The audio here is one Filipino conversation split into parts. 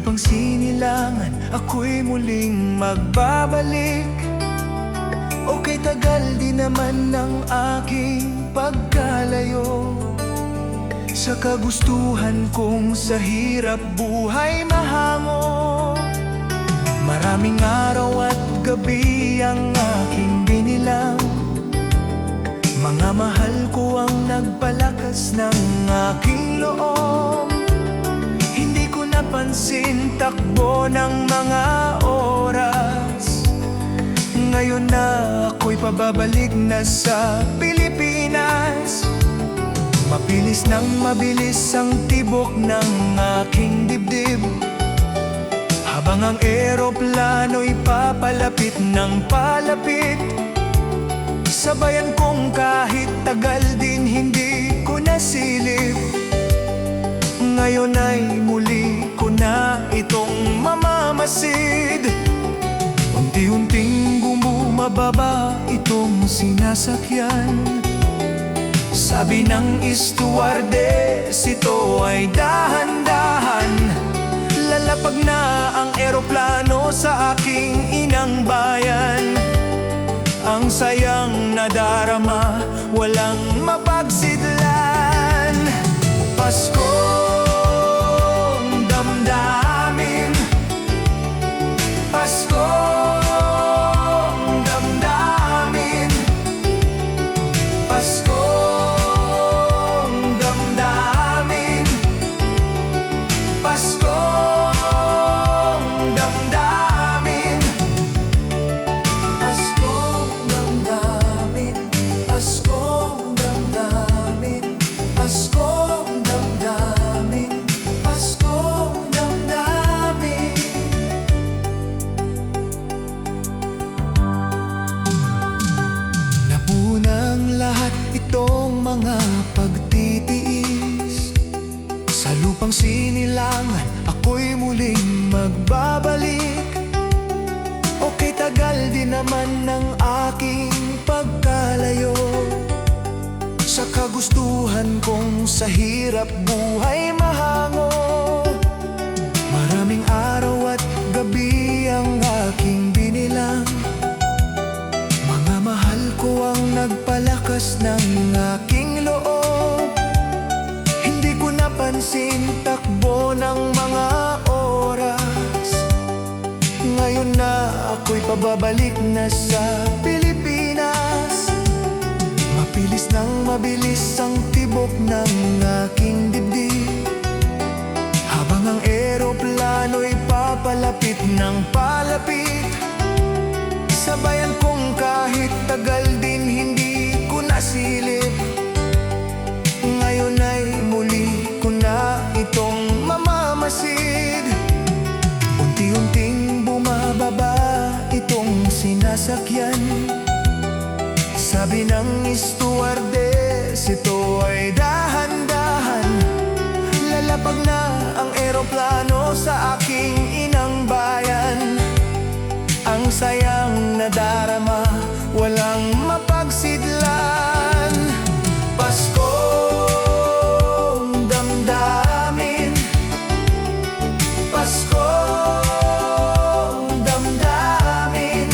lupang sinilangan, ako'y muling magbabalik. Okay, tagal di naman ng aking pagkalayo sa kagustuhan kong sa hirap buhay mahango. Maraming araw at gabi ang aking binilang, mga mahal ko ang nagpalakas ng aking loob. Hindi ko napansin takbo ng mga oras. Ngayon na ako'y pababalik na sa Pilipinas. Mabilis nang mabilis ang tibok ng aking dibdib, habang ang eroplano'y papalapit ng palapit. Sabayan kong kahit tagal din hindi ko nasilip. Ngayon ay muli ko na itong mamamasid. Unti-unting bumababa itong sinasakyan. Sabi ng stewardess, ito ay dahan-dahan. Lalapag na ang eroplano sa aking inang bayan. Ang sayang nadarama, walang mapagsidlan. Paskong damdamin, Paskong damdamin, Paskong damdamin, Paskong damdamin, Paskong damdamin, Paskong damdamin, Paskong damdamin, Paskong damdamin. Napunang lahat itong mga pagtitiis. Sa lupang sinilangan, ako'y muling magbabalik. Okay, tagal din naman ng aking pagkalayo sa kagustuhan kong sa hirap buhay mahango. Maraming araw at gabi ang aking binilang, mga mahal ko ang nagpalakas ng aking loob. Hindi ko napansin takbo ng mga oras. Ngayon na ako'y pababalik na sa Pilipinas. Mabilis nang mabilis ang tibok ng aking dibdib, habang ang eroplano'y papalapit ng palapit. Sabayan kong kahit tagal din hindi ko nasilip. Ngayon ay muli ko na itong mamamasid. Unti-unting bumababa itong sinasakyan. Sabi ng stewardess, ito ay dahan-dahan. Lalapag na ang eroplano sa aking inang bayan. Ang sayang nadarama, walang mapagsidlan. Paskong damdamin, Paskong damdamin,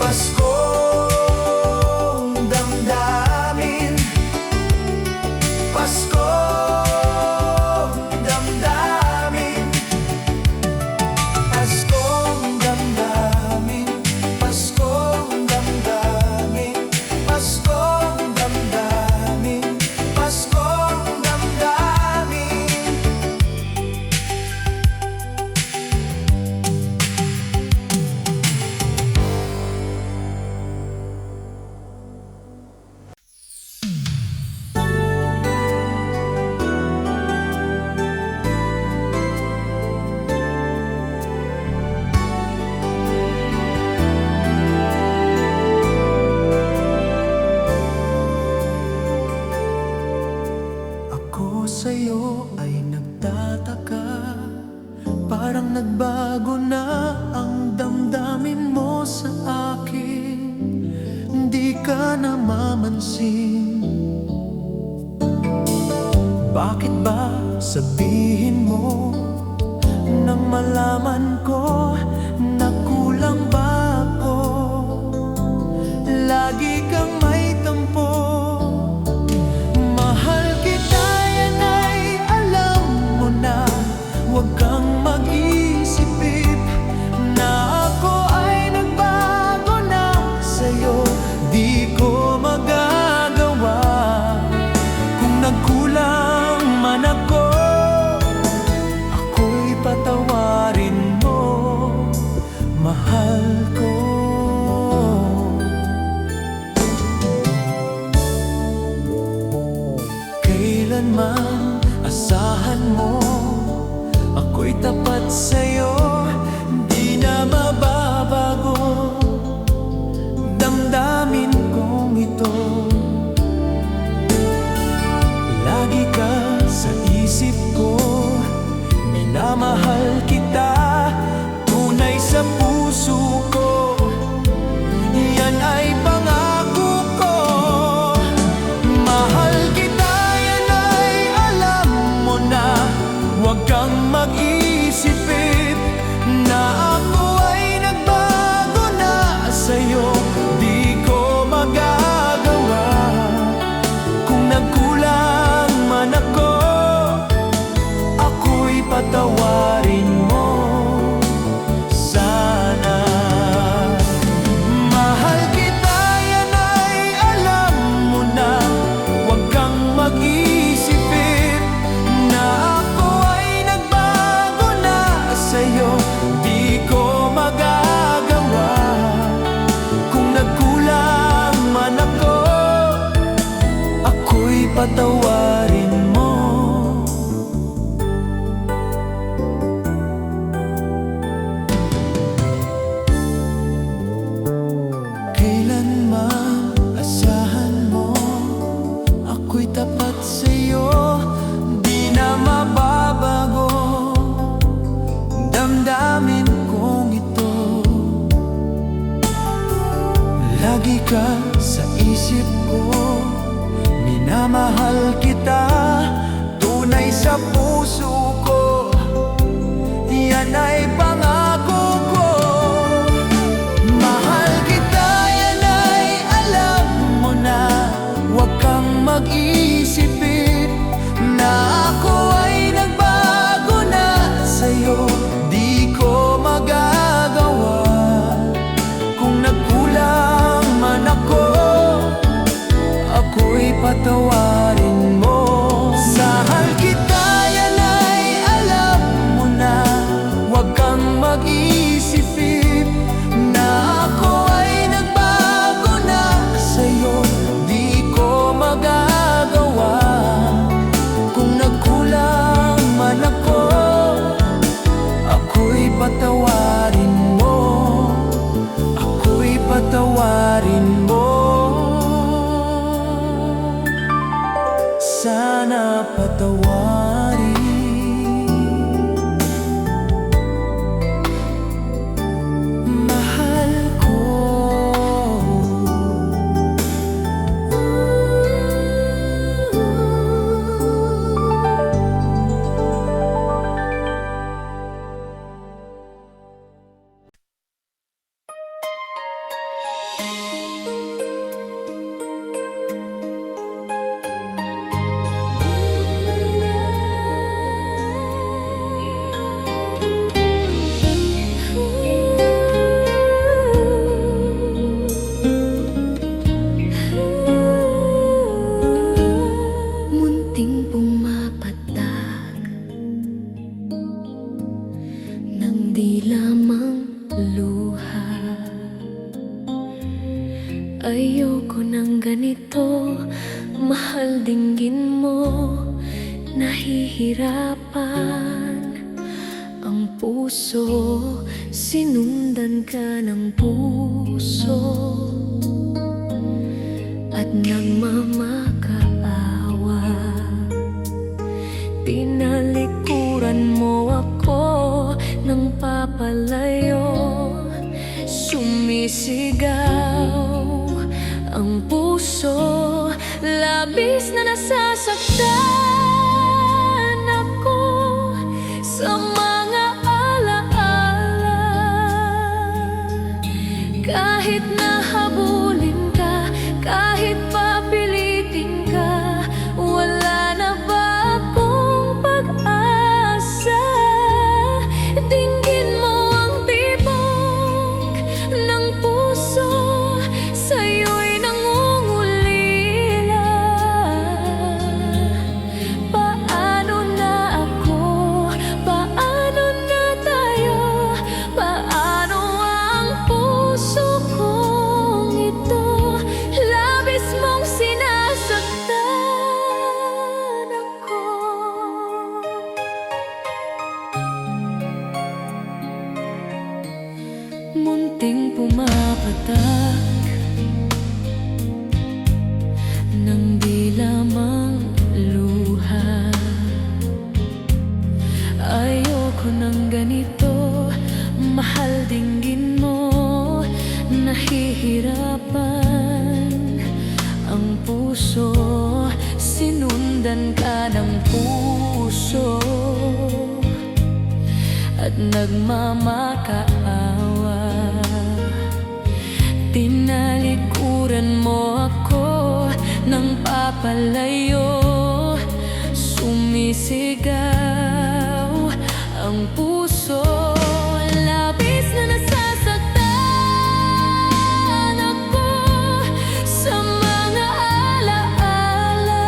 Paskong damdamin, Paskong damdamin, Paskong damdamin, Paskong damdamin, Paskong damdamin, Paskong damdamin. Ako sa'yo ay nagtataka, parang nagbago na ang damdamin mo sa akin. Hindi ka namamansin. Bakit ba sabihin mo Nalaman ko na kulang ba ako, lagi kang may tampo. Mahal kita, yan ay alam mo na. Huwag kang mag-isip na ako ay nagbago na sa'yo. Di ko magagawa kung nagkulang man ako. Ako'y patawarin mo, mahal ko. Kailanman asahan mo, ako'y tapat sa'yo. Di na mababago damdamin kong ito. Lagi ka sa isip ko, minamahal kita, tunay sa puso ko. Yan ay pangako ko. Mahal kita, yan ay alam mo na. Huwag kang mag-isip na ako ay nagbago na sa'yo. Di ko magagawa kung nagkulang man ako. Ako'y patawarin mo sana. Mahal kita, yan ay alam mo na. Huwag kang mag-isip na ako ay nagbago na sa'yo. Di ko magagawa kung nagkulang man ako. Ako'y patawarin mo. Kailanman asahan mo, ako'y tapat sa'yo. Di na mababago damdamin kong ito. Lagi ka sa isip ko, minamahal kita, tunay sa puso ko. Yan ay pangako ko. Mahal kita, yan ay alam mo na. Huwag kang mag-isip na ako ay nagbago na sa'yo. Di ko magagawa kung nagkulang man ako. Ako'y patawarin mo. Mahal kita, yan ay alam mo na. Huwag kang mag-isip na ako ay nagbago na sa'yo. Di ko magagawa kung nagkulang man ako. Ako'y patawarin mo. Ako'y patawarin mo. Sana patawarin. Mahal ko. Munting pumapatak ng di lamang luha. Ayoko ng ganito, mahal, dinggin mo. Nahihirapan ang puso, sinundan ka ng puso at nagmamakaawa. Tinalikuran mo ako ng papalayo. Sumisigaw ang puso, labis na nasasaktan ako sa mga alaala. Kahit nahabulin ka, kahit papilitin ka, wala na ba akong pag-asa? Dinggin mo ang tibok ng puso, sa'yo'y nangungulila. Paano na ako? Paano na tayo? Paano ang puso kong ito? Labis mong sinasaktan ako. Munting pumapatak ng di lamang luha. Ayoko ng ganito, mahal, dinggin mo. Nahihirapan ang puso, sinundan ka ng puso at nagmamakaawa. Tinalikuran mo ako ng papalayo, sumisigaw ang puso. Labis na nasasaktan ako sa mga alaala.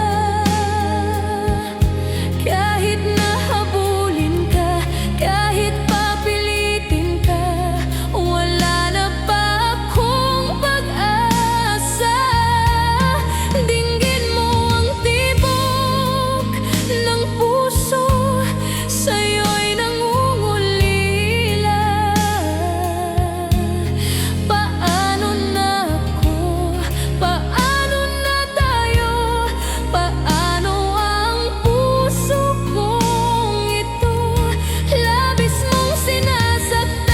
Kahit nahabulin ka, kahit papilitin ka, wala na ba akong pag-asa? Dinggin mo ang tibok ng puso, sa'yo'y nangungulila. Paano na ako? Paano na tayo? Paano ang puso kong ito? Labis mong sinasaktan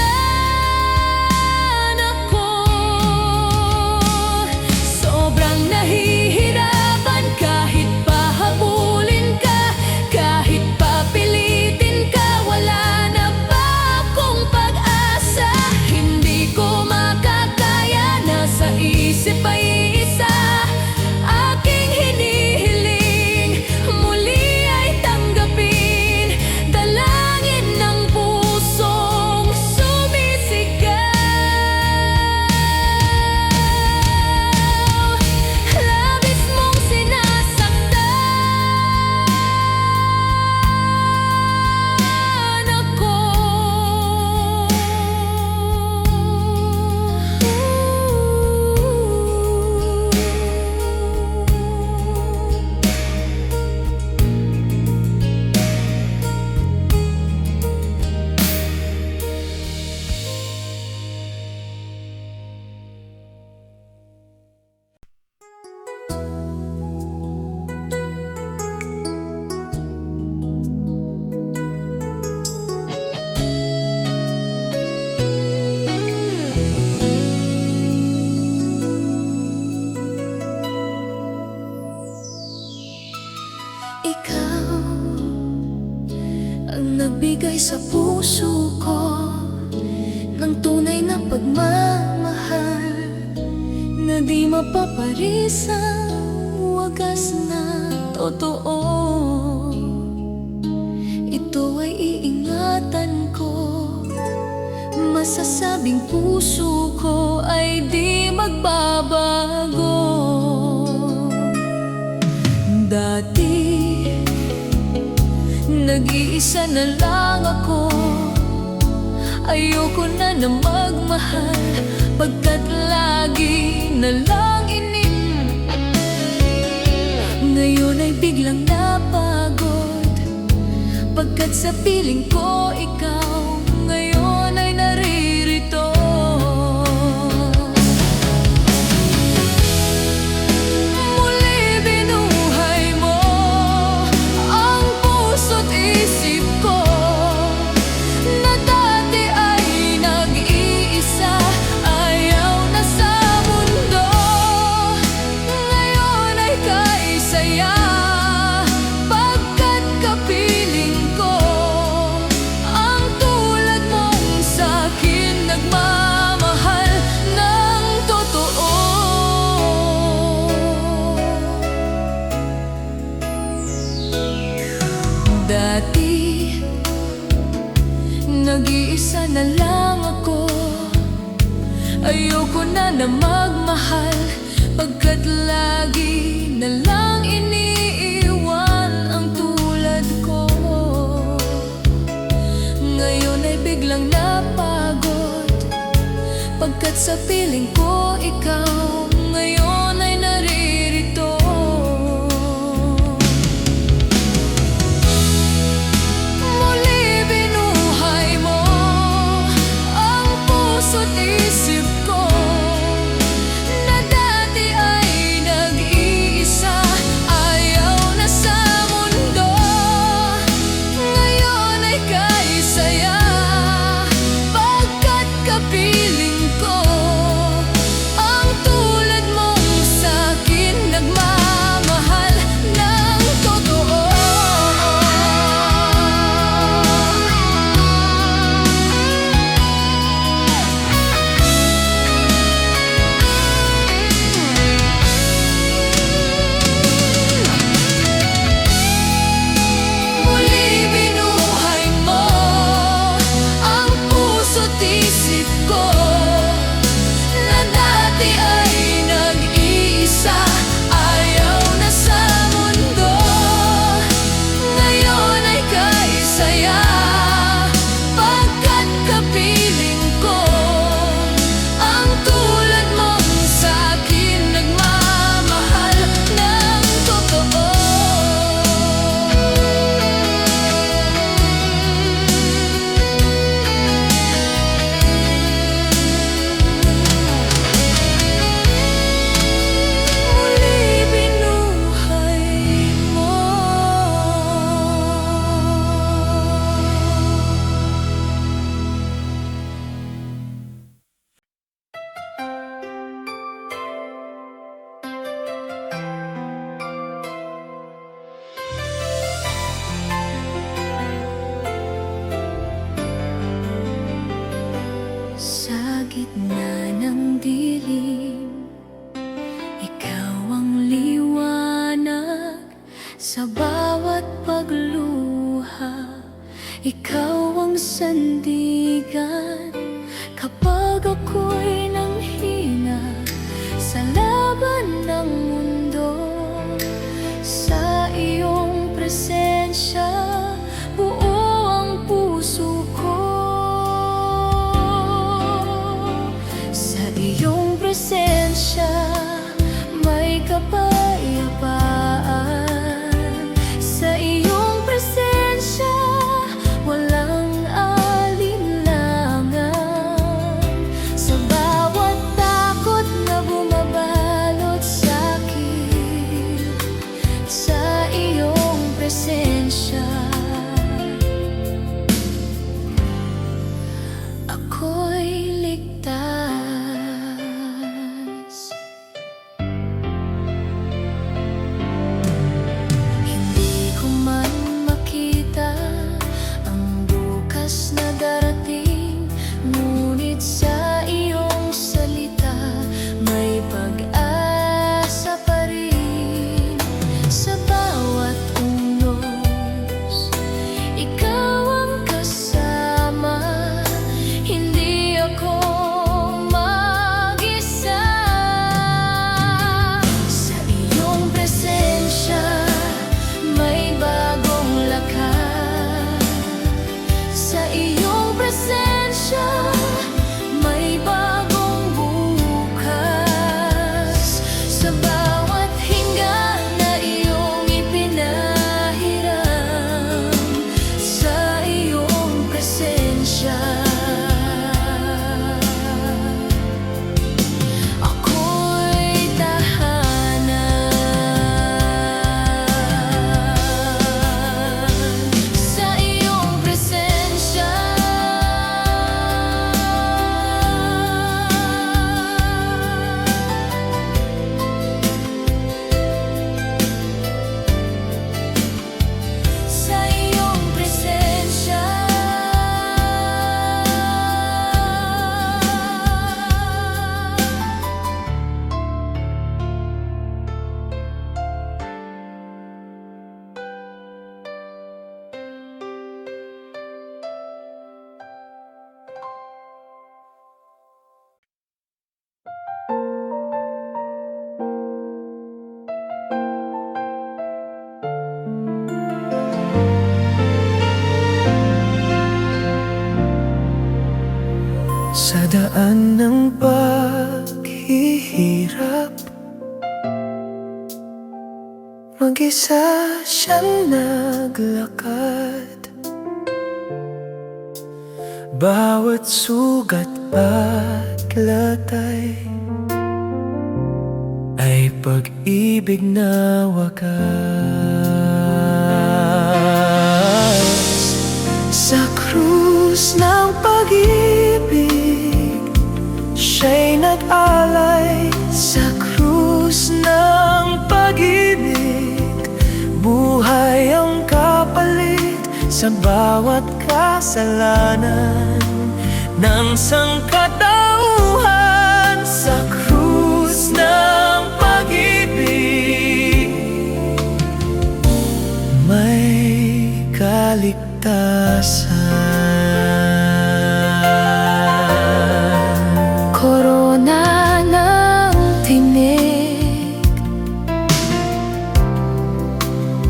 ako. Sobrang nahihirapan kahit pahabulin ka, kahit papilitin ka, wala na ba akong pag-asa? Hindi ko makakaya, nasa isip ay isa. Aking hinihiling, muli ay tanggapin, dalangin ng pusong sumisigaw. Labis mong sinasaktan ako. Ikaw ang nagbigay sa puso ko ng tunay na pagmamahal, na di mapaparisang wagas na totoo. Ito ay iingatan ko, masasabing puso ko ay di magbabago. Dati nag-iisa na lang ako, ayoko na magmahal, pagkat lagi na lang ngayon ay biglang napagod, pagkat sa piling ko ikaw ngayon ay naririto. Muli binuhay mo ang puso't isip ko, na dati ay nag-iisa, ayaw na sa mundo. Ngayon ay kaisaya, pagkat kapiling ko nag-iisa na lang ako. Ayoko na magmahal, pagkat lagi na lang iniiwan ang tulad ko. Ngayon ay biglang napagod, pagkat sa piling ko ikaw ngayon ay naririto. Muli binuhay mo ang puso't isip ko, na dati ay nag-iisa, ayaw na sa mundo. Ngayon ay kay saya, pagkat kapiling ko ang tulad mong sa'kin nagmamahal ng totoo. Muli binuhay mo ang puso't isip ko, na dati ay nag-iisa, ayaw na sa mundo. Ngayon ay kay saya, pagkat kapiling ko ang tulad mong sa'kin nagmamahal ng totoo. Muli binuhay mo. Sa gitna ng dilim, ikaw ang liwanag. Sa bawat pagluha, ikaw ang sandigan. Kapag ako'y nanghina sa laban ng mundo, sa iyong presensya buo ang puso ko. Sa iyong presensya may kapayapaan. Sa iyong presensya walang alinlangan. Sa bawat takot na bumabalot sa'kin, sa iyong presensya ako'y ligtas. Hindi ko man makita ang bukas na darating, ngunit sa iyong salita may pag-asa pa rin. Sa bawat unos, ikaw ang kasama. Hindi ako Sa daan ng paghihirap, mag-isa siyang naglakad. Bawat sugat at latay ay pag-ibig na wakas. Sa krus ng pag-ibig, siya'y nag-alay. Sa krus ng pag-ibig, buhay ang kapalit sa bawat kasalanan ng sangkatauhan. Sa krus ng pag-ibig, may kaligtasan. Korona ng tinik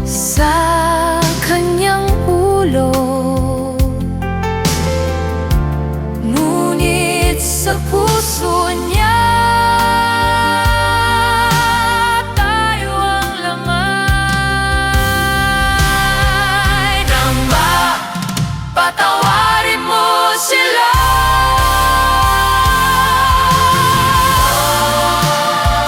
sa kanyang ulo, ngunit sa puso niya tayo ang lamay. Nang patawarin mo sila,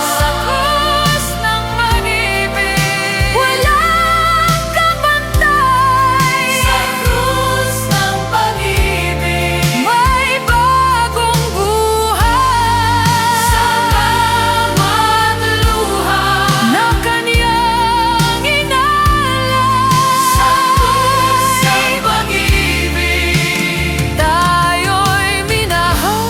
sa krus ng pag-ibig, walang kabantay. Sa krus ng pag-ibig, may bagong buhay. Sa bawat luha na kanyang inalay, sa krus ng pag-ibig, tayo'y minahal.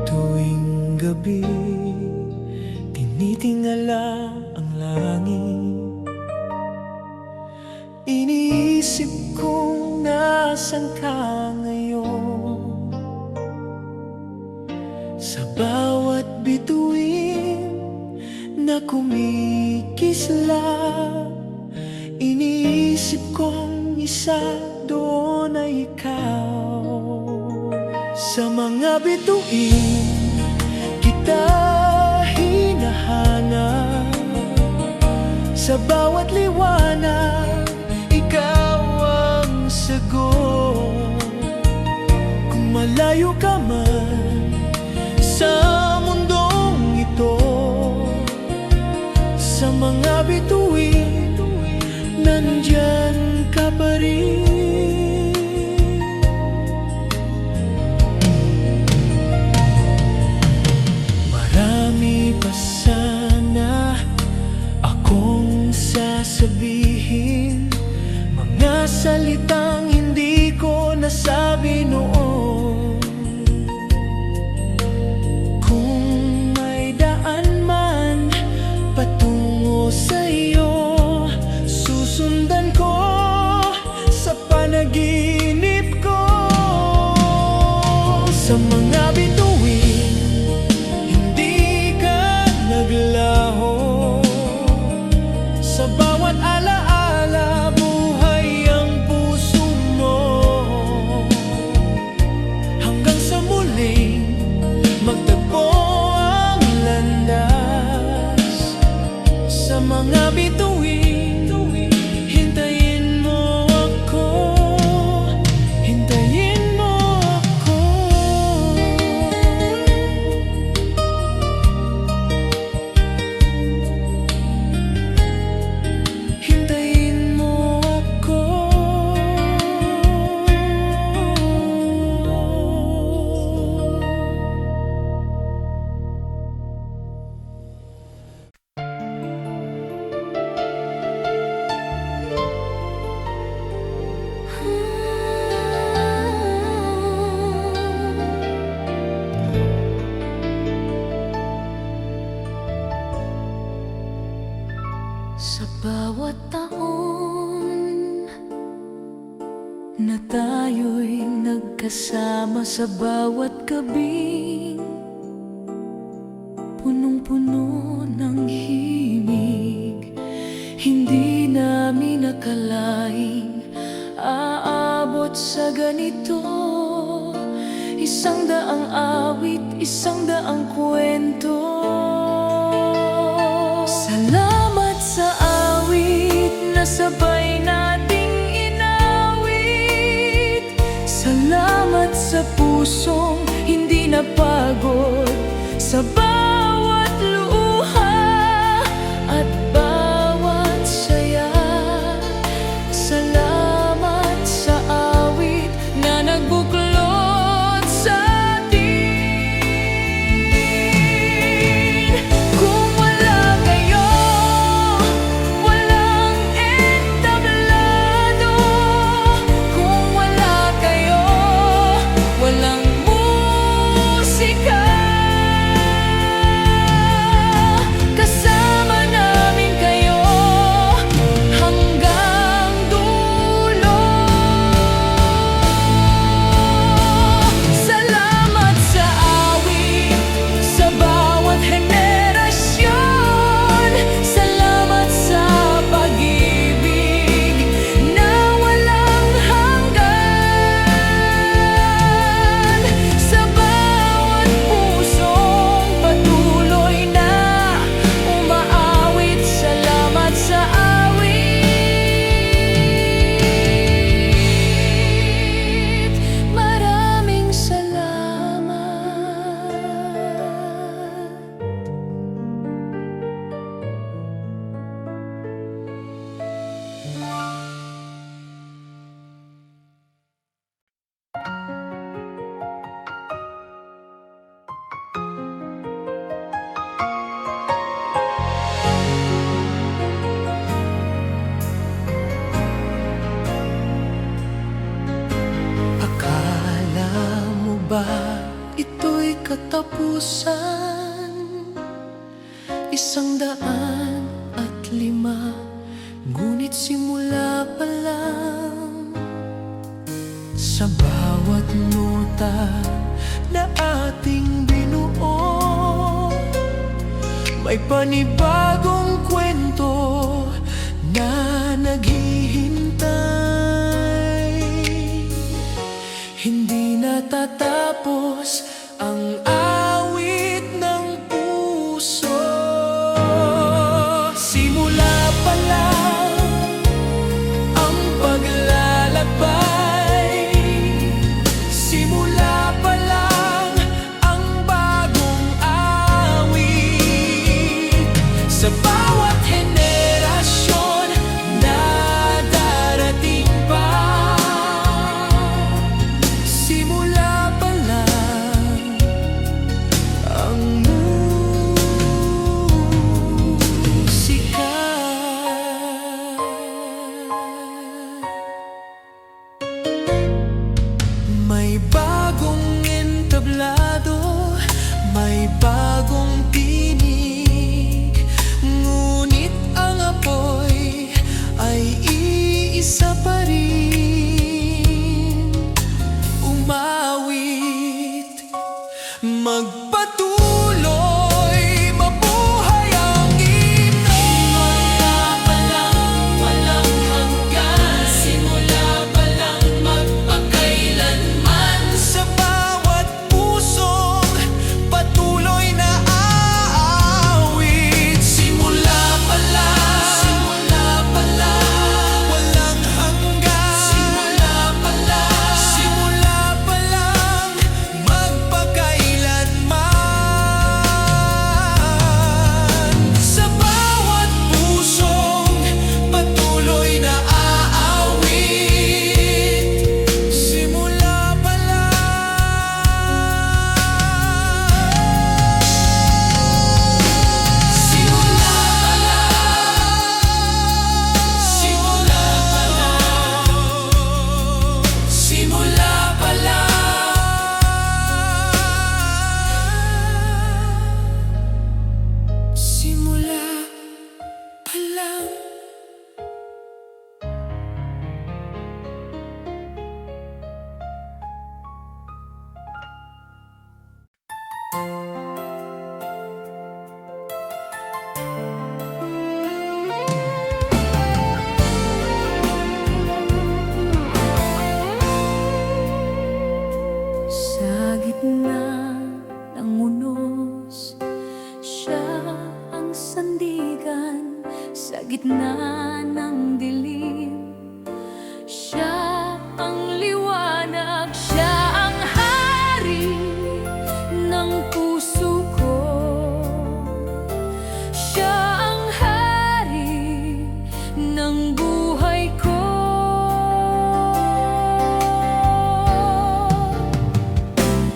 Tuwing gabi, tinitingala ang langit. Iniisip kong nasan ka ngayon. Sa bawat bituin na kumikislap, iniisip kong isa doon ay ikaw. Sa mga bituin kita hinahanap, sa bawat liwanag ikaw ang sagot. Kung malayo ka man sa mundong ito, sa mga bituin nandyan ka pa rin. Marami pa sana akong sasabihin, mga salitang hindi ko nasabi noon. Kung may daan man patungo sa'yo, susundan ko sa panaginip ko. Sa mga bituin hindi ka naglaho, sa bawat alaala buhay ang puso mo. Hanggang sa muling magtagpo ang landas, sa mga bituin hintayin mo ako, hintayin mo ako. kasama sa bawat gabing punong-puno ng himig. Hindi namin nakalaing aabot sa ganito. 100 awit, 100 kwento. Salamat sa awit na sabay nating inawit. Salamat sa pusong hindi napagod, sa bawat luha at bawat saya. Salamat sa awit na nagbuklod sa atin. Kung wala kayo, walang entablado. Kung wala kayo, walang musika. Kasama namin kayo hanggang dulo. Salamat sa awit sa bawat henerasyon. Salamat sa pag-ibig na walang hanggan. Sa bawat pusong patuloy na umaawit. Salamat sa awit. Maraming salamat. Akala mo ba ito'y katapusan? 105, ngunit simula pa lang. Sa bawat nota na ating binuo, may panibagong kwento na naghihintay. Hindi natatapos ang awit ng puso. Simula pa lang ang paglalakbay. Simula pa lang ang bagong awit. Sa bawat henerasyon na darating pa, simula pa lang ang musika. May bagong entablado, may bagong tinig, ngunit ang apoy ay iisa pa rin. Umawit, magpatuloy, mabuhay ang himno. Simula pa lang, walang hanggan. Simula pa lang, magpakailanman. Sa bawat pusong patuloy na aawit. Simula pa lang, walang hanggan. Simula pa lang, magpakailanman. gitna ng dilim. Siya ang liwanag, siya ang hari ng puso ko. Siya ang hari ng buhay ko.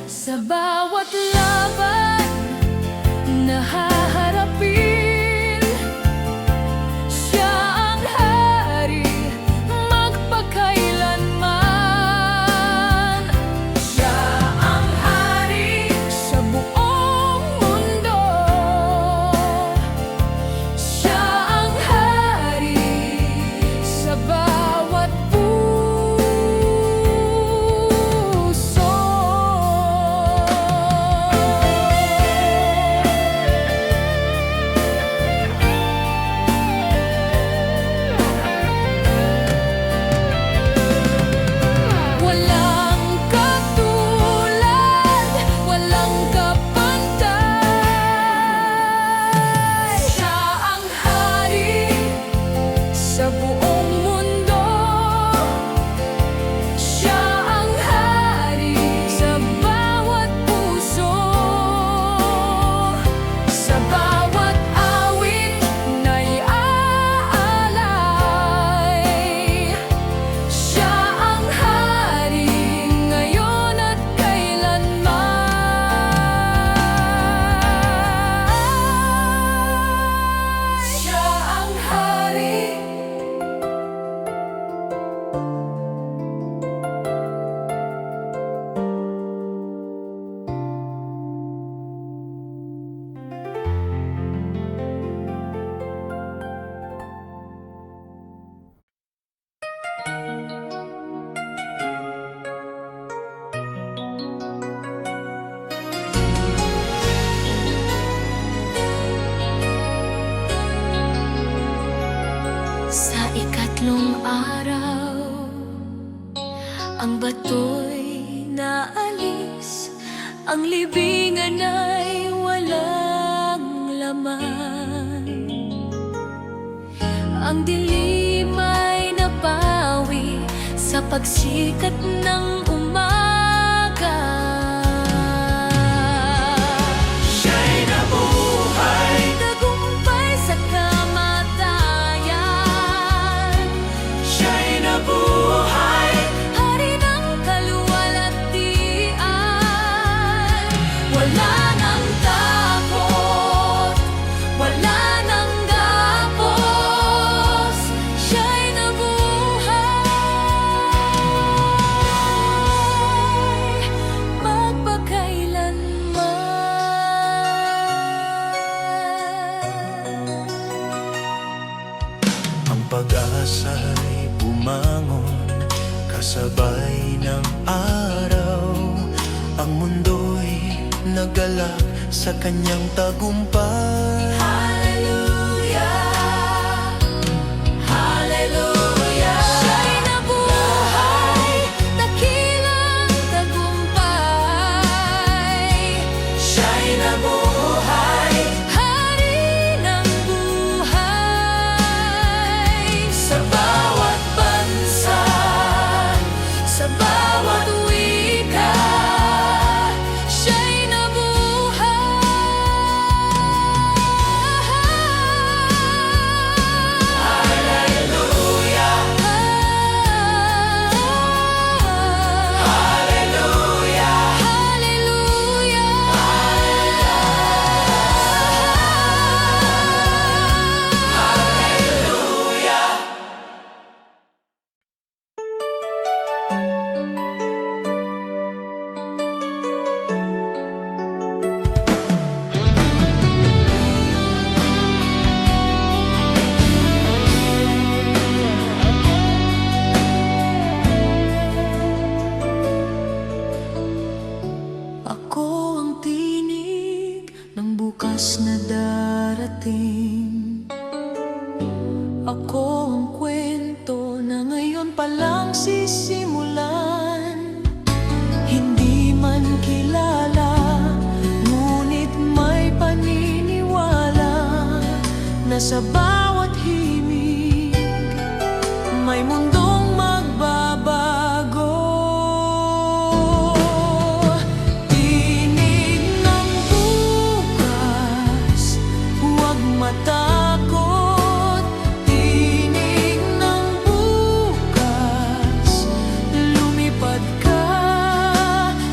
Sa bawat laban na haharapin, siya ang hari magpakailanman. Siya ang hari sa buong mundo. Siya ang hari sa bawat puso. Walang katulad, walang kapantay. Siya ang hari sa buong mundo. Siya ang hari sa bawat puso. Sa bawat awit na'y aalay. Siya ang hari ngayon at kailanman. Siya ang hari. Sa ikatlong araw, ang bato'y naalis, ang libingan ay walang laman. Ang dilim ay napawi sa pagsikat ng umaga. Siya'y nabuhay, tagumpay sa kamatayan. Siya'y nabuhay, hari ng kaluwalhatian. Wala nang takot, wala nang gapos. Siya'y nabuhay magpakailanman. Ang pag-asa'y bumangon kasabay ng araw. Ang mundo'y nagalak sa kanyang tagumpay. Hallelujah, hallelujah. Siya'y nabuhay, dakilang tagumpay. Siya'y nabuhay, hari ng buhay. Sa bawat bansa, sa bawat wika, siya'y bukas na darating. Ako ang kwento na ngayon palang sisimulan. Hindi man kilala, ngunit may paniniwala na sa bawat himig may mundong magbabago. Tinig ng bukas, huwag matakot. Tinig ng bukas, lumipad ka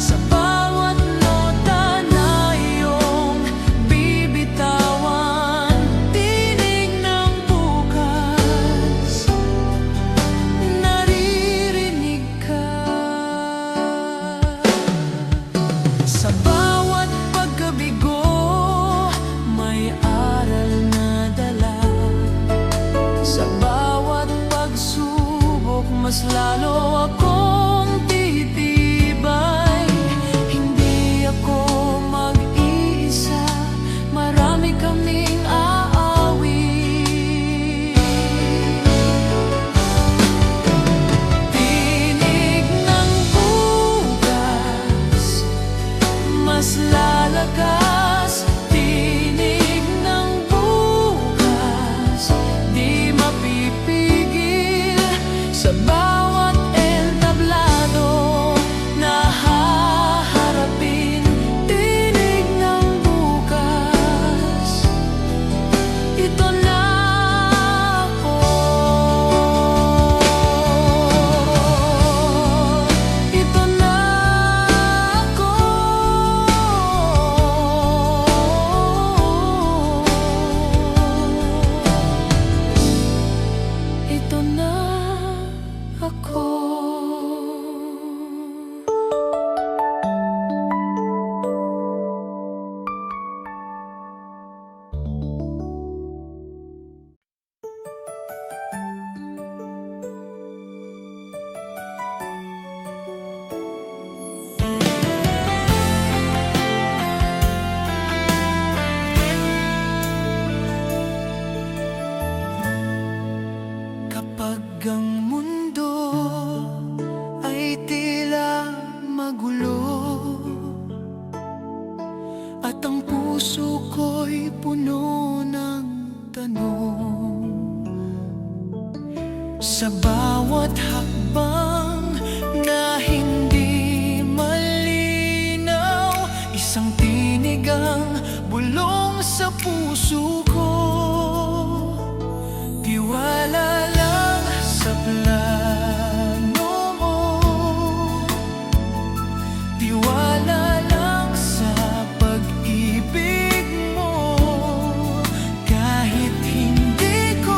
sa bawat nota na iyong bibitawan. Tinig ng bukas, naririnig ka. Sa bawat pagkabigo, may aral na dala. Sa bawat pagsubok, mas lalo akong titibay. Hindi ako mag-iisa, marami kaming aawit. Tinig ng bukas, mas lalakas. Tinig ng bukas, di mapipigil. Sa bawat entablado na haharapin. Tinig ng bukas, ito na ako. Ito na ako. Ito na ako. Kapag ang mundo ay tila magulo at ang puso ko'y puno ng tanong, sa bawat hakbang na hindi malinaw, isang tinig ang bulong sa puso ko. Tiwala lang sa plano mo, tiwala lang sa pag-ibig mo. Kahit hindi ko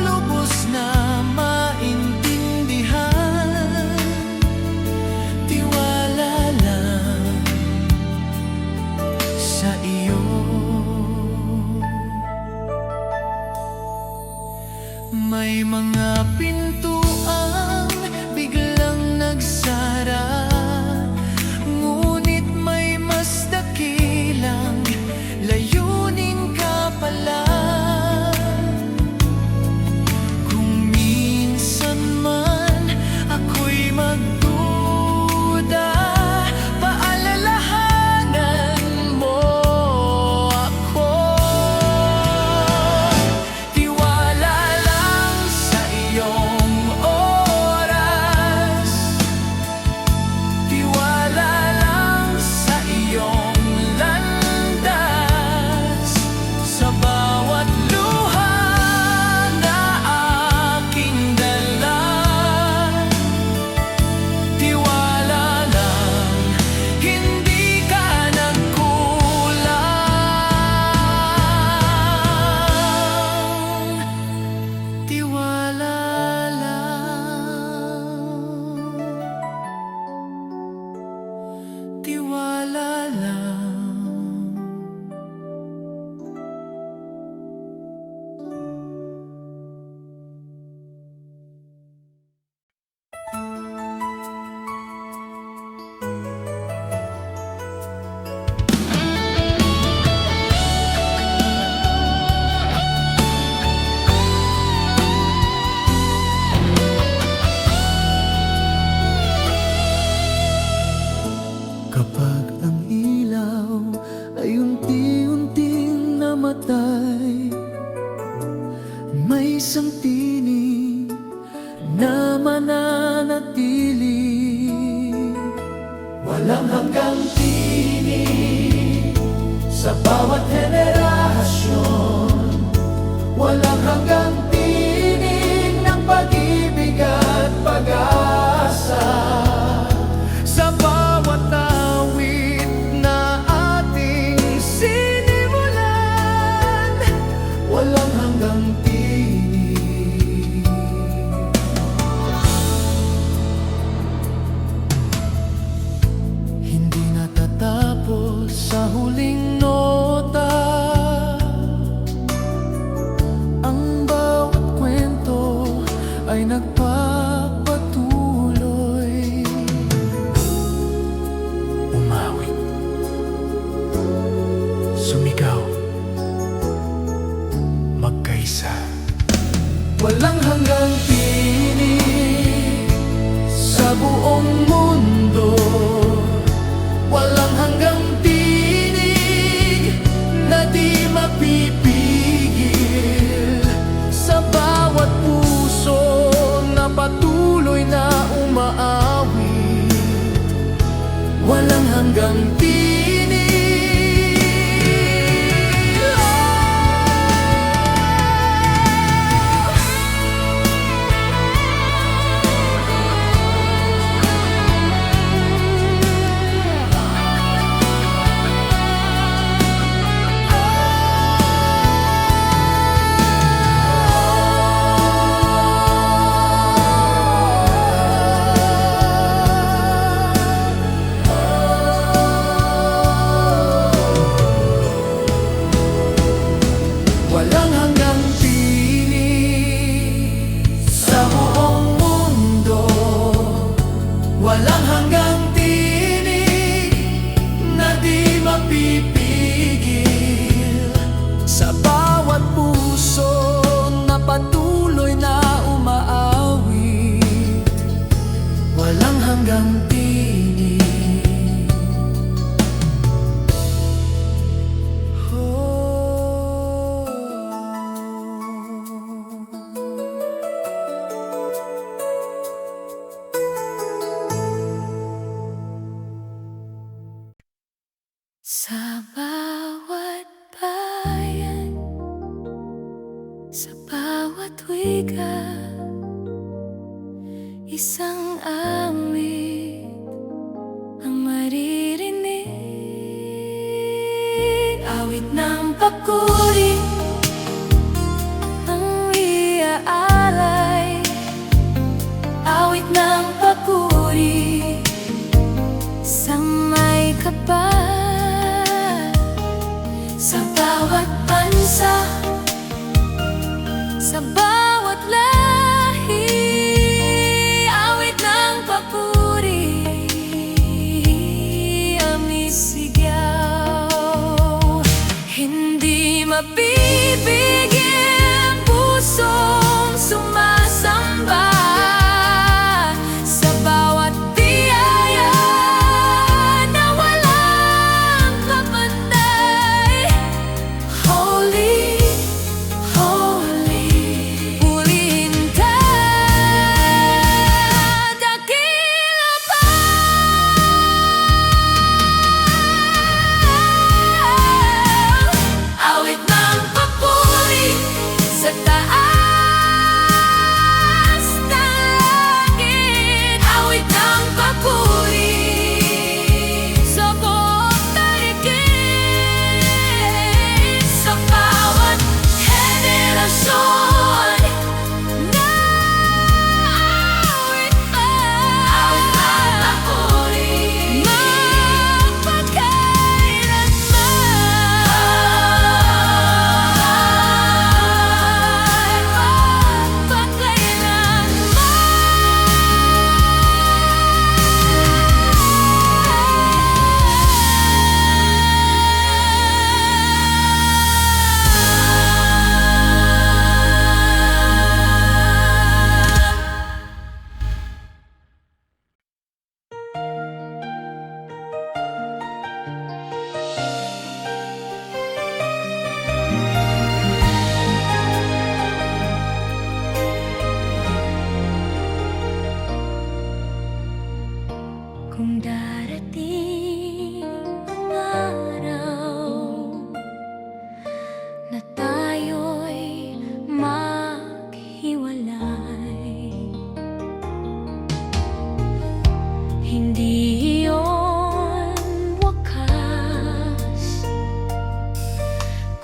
lubos na maintindihan, tiwala lang sa iyo. May mga pintuang biglang nagsara, ngunit may mas dakilang layunin ka pala. Kung minsan man ako'y magduda, paalalahanan mo ako. Tiwala lang sa iyong sa bawat henerasyon. Walang hanggang tinig ng pag-ibig at pag-asa. Sa bawat awit na ating sinimulan, walang hanggang tinig. Hindi natatapos sa huling nota. Ang bawat kwento ay nagpapatuloy. Umawit, sumigaw, magkaisa. Walang hanggang tinig sa buong mundo. Walang hanggang tinig na di mapipigil. Sa bawat puso na patuloy na umaawit, walang hanggang tinig. Walang hanggang tinig sa buong mundo. Walang hanggang tinig na di mapipigil. Sa bawat puso na patuloy na umaawit, walang hanggang tinig. Sa bawat bayan, sa bawat wika, isang awit ang maririnig. Awit ng papuri ang iaalay. Awit ng papuri sa may kapal. Sa bawat bansa, sa bawat lahi, awit ng papuri ang isigaw. Hindi mapipigil pusong sumasamba sa bawat tiyaya na walang kapantay. Holy, holy, purihin ka, dakila pa. Awit ng papuri sa taas.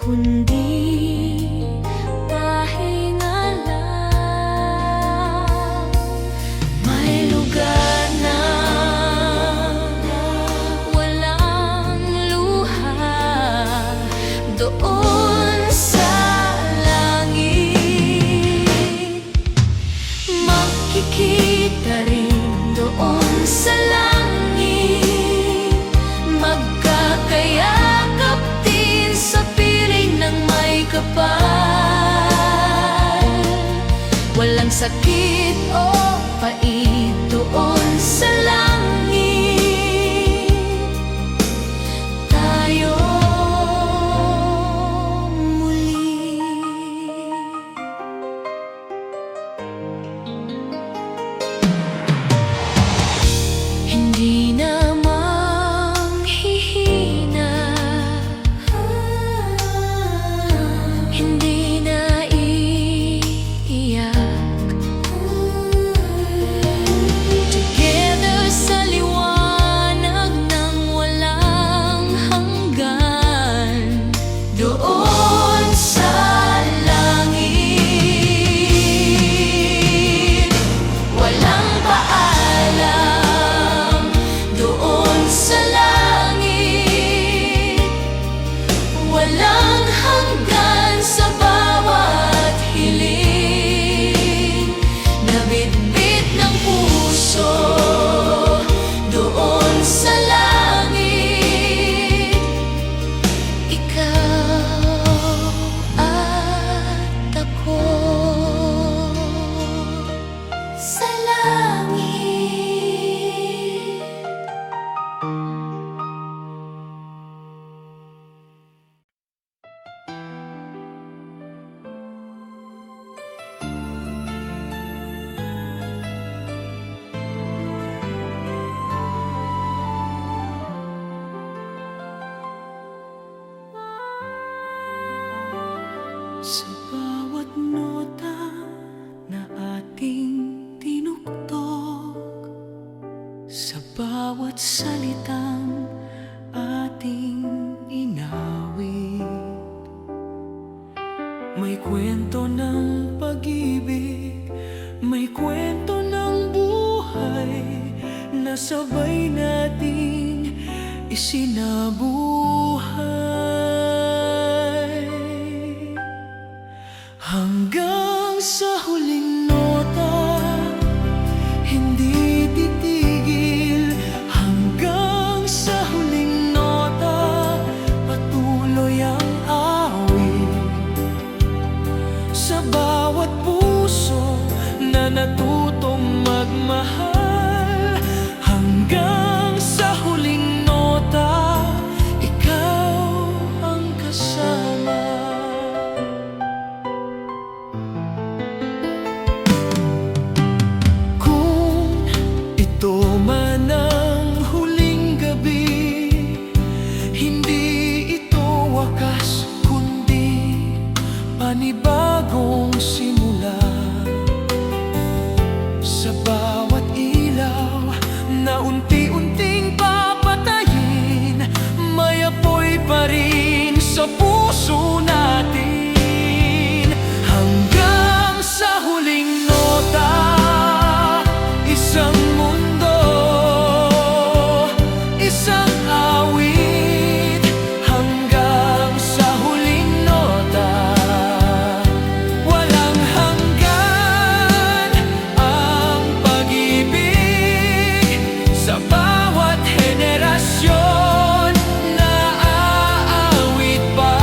kundi pahinga lang. May lugar na walang luha doon sa langit. Makikita rin doon sa langit, magkakayakap din sa piling ng may kapal. Walang sakit o pait doon sa langit. Tayo muli. Hindi na manghihina, hindi na iiyak. Together sa liwanag ng walang hanggan, doon sa langit. Walang paalam doon sa langit, walang hanggan sa bawat hiling na bitbit ng puso doon sa langit. Ikaw at ako sa langit. Sa bawat nota na ating tinugtog, sa bawat salitang ating inawit, may kwento ng pag-ibig, may kwento ng buhay na sabay nating isinabuhay. Hanggang sa huling nota, hindi titigil. Hanggang sa huling nota, patuloy ang awit. Sa bawat puso na natutong magmahal, hanggang sa huling nota, ikaw ang kasama. Ito man ang huling gabi, hindi ito wakas kundi panibagong simula. Sa bawat ilaw na unti-unting papatayin, may apoy pa rin sa puso natin. Hanggang sa huling nota, isang mundo, isang awit. Hanggang sa huling nota, walang hanggan ang pag-ibig. Sa bawat henerasyon na aawit pa,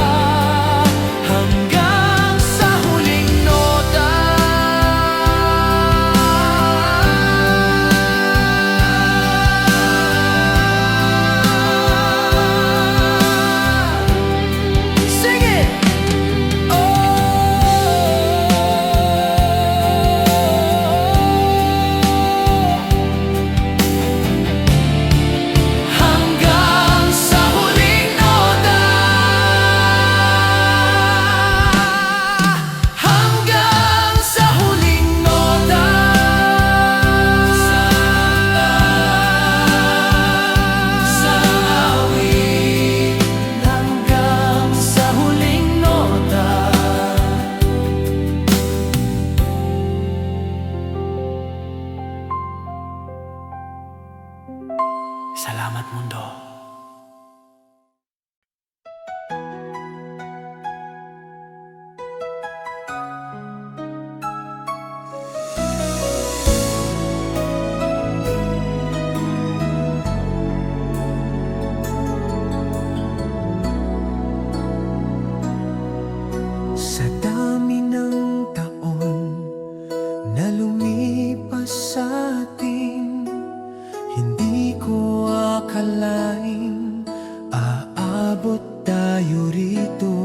tayo rito.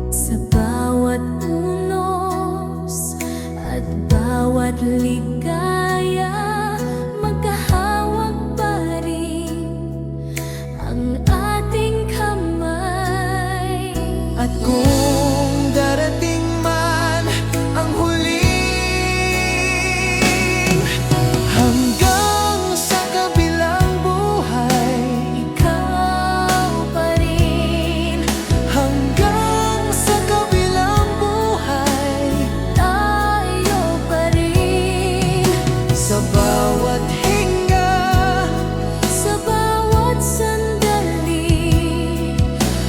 Sa bawat unos at bawat ligaya, magkahawak pa rin ang ating kamay. At kung darating man ang huling hanggang sa kabilang buhay, Ikaw pa rin, hanggang sa kabilang buhay, tayo pa rin. sa bawat hinga, Sa bawat sandali,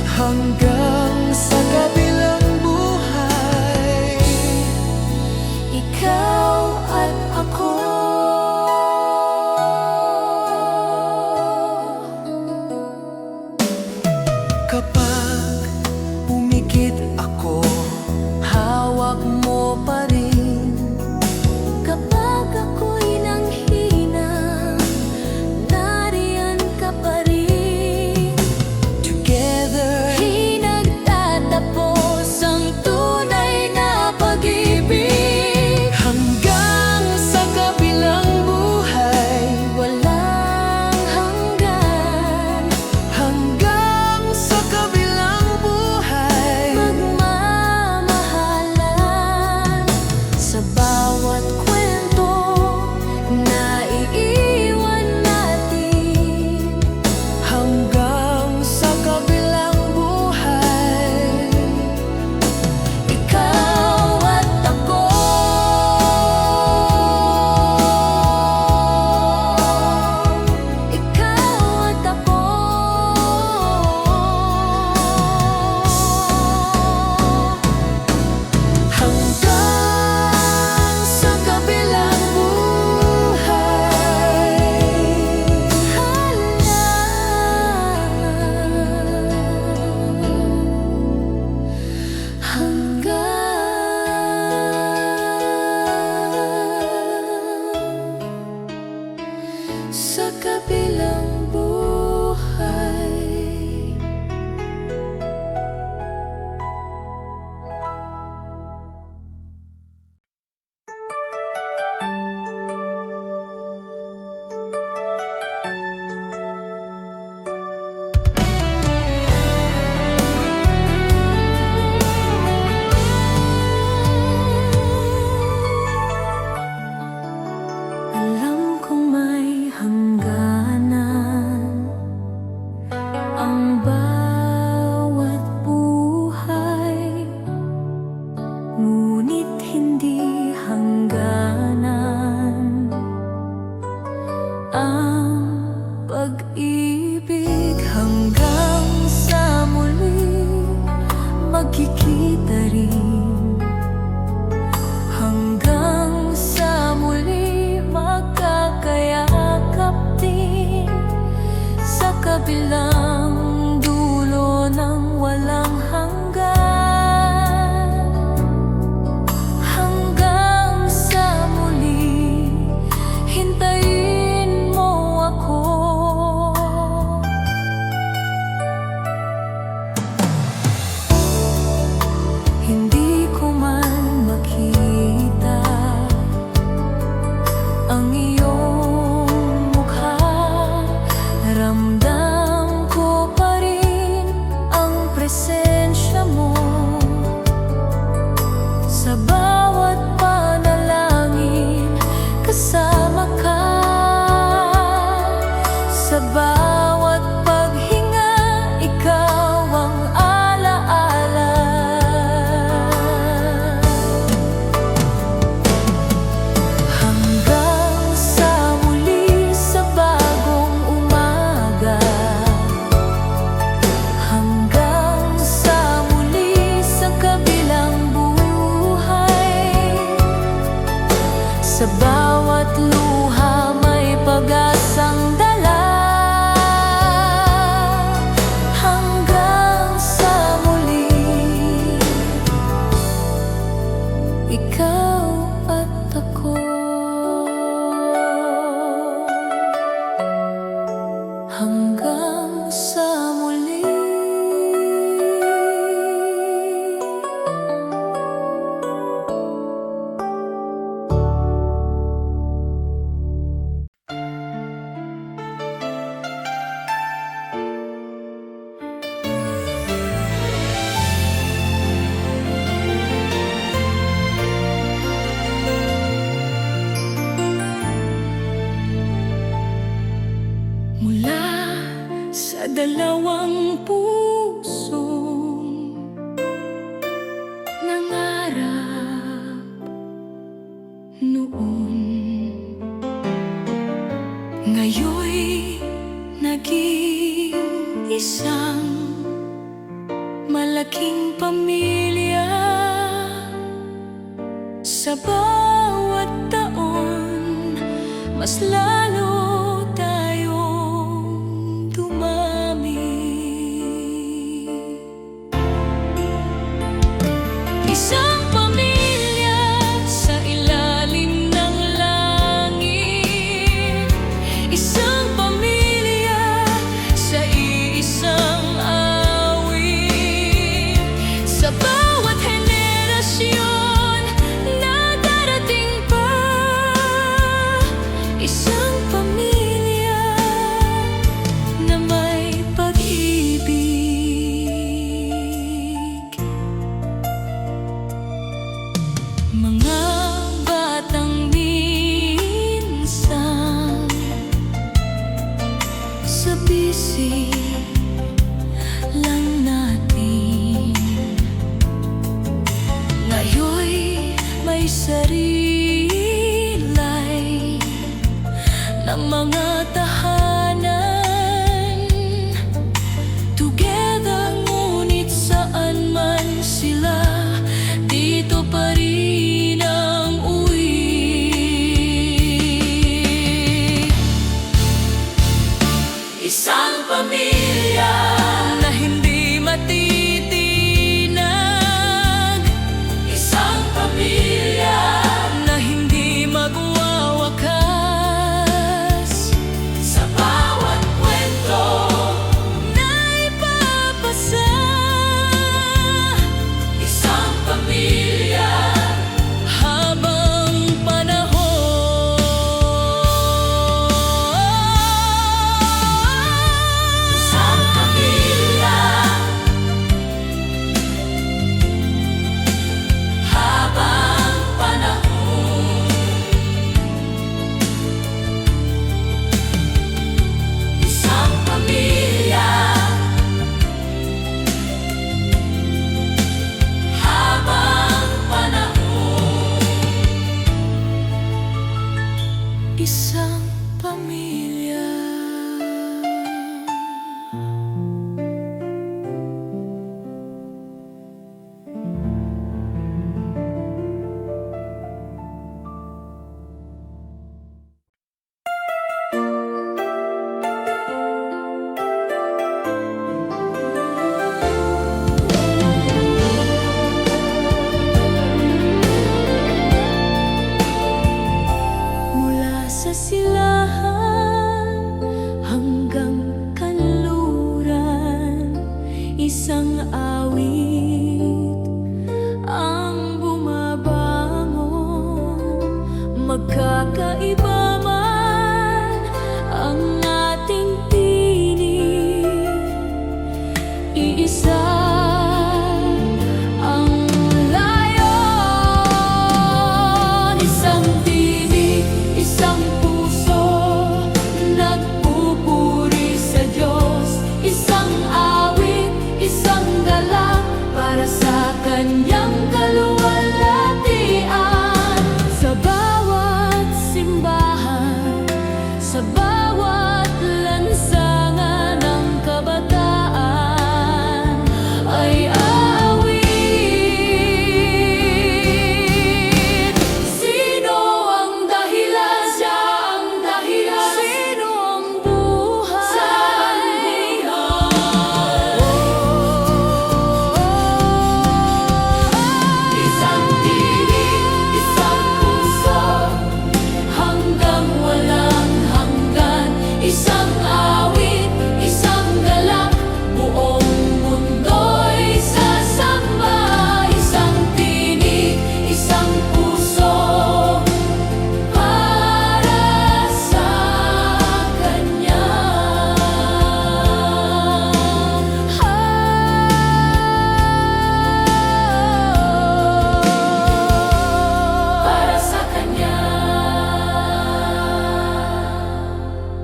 hanggang sa kabilang buhay, ikaw at ako. kapag pumikit ako, hawak mo pa rin. Kapag ako'y nanghina, nariyan ka pa rin. Together, Di nagtatapos ang tunay na pag-ibig. hanggang sa kabilang buhay, Walang hanggan, hanggang sa kabilang dalawang pusong nangarap noon. Ngayon'y naging isang malaking pamilya. Sa bawat taon, mas lalo tayong dumami. Isang pamilya sa ilalim ng langit. Isang pamilya sa iisang awit. Sa bawat henerasyon na darating pa, isang pamilya na may pag-ibig. Mga batang minsan sa bisig lang natin, ngayon'y may sarilay ng mga tahanan. Together, ngunit saan man sila, dito pa rin ang uwi. Isang pamilya na hindi matitinag. Isang pamilya na hindi magwawakas. Sa bawat kwento na ipapasa, isang pamilya habang panahon. Isang pamilya habang panahon. Isang pamilya habang panahon. Isang pamilya. Mula sa silahan hanggang kanluran, isang awit ang bumabangon. Magkakaiba man ang ating tinig, iisa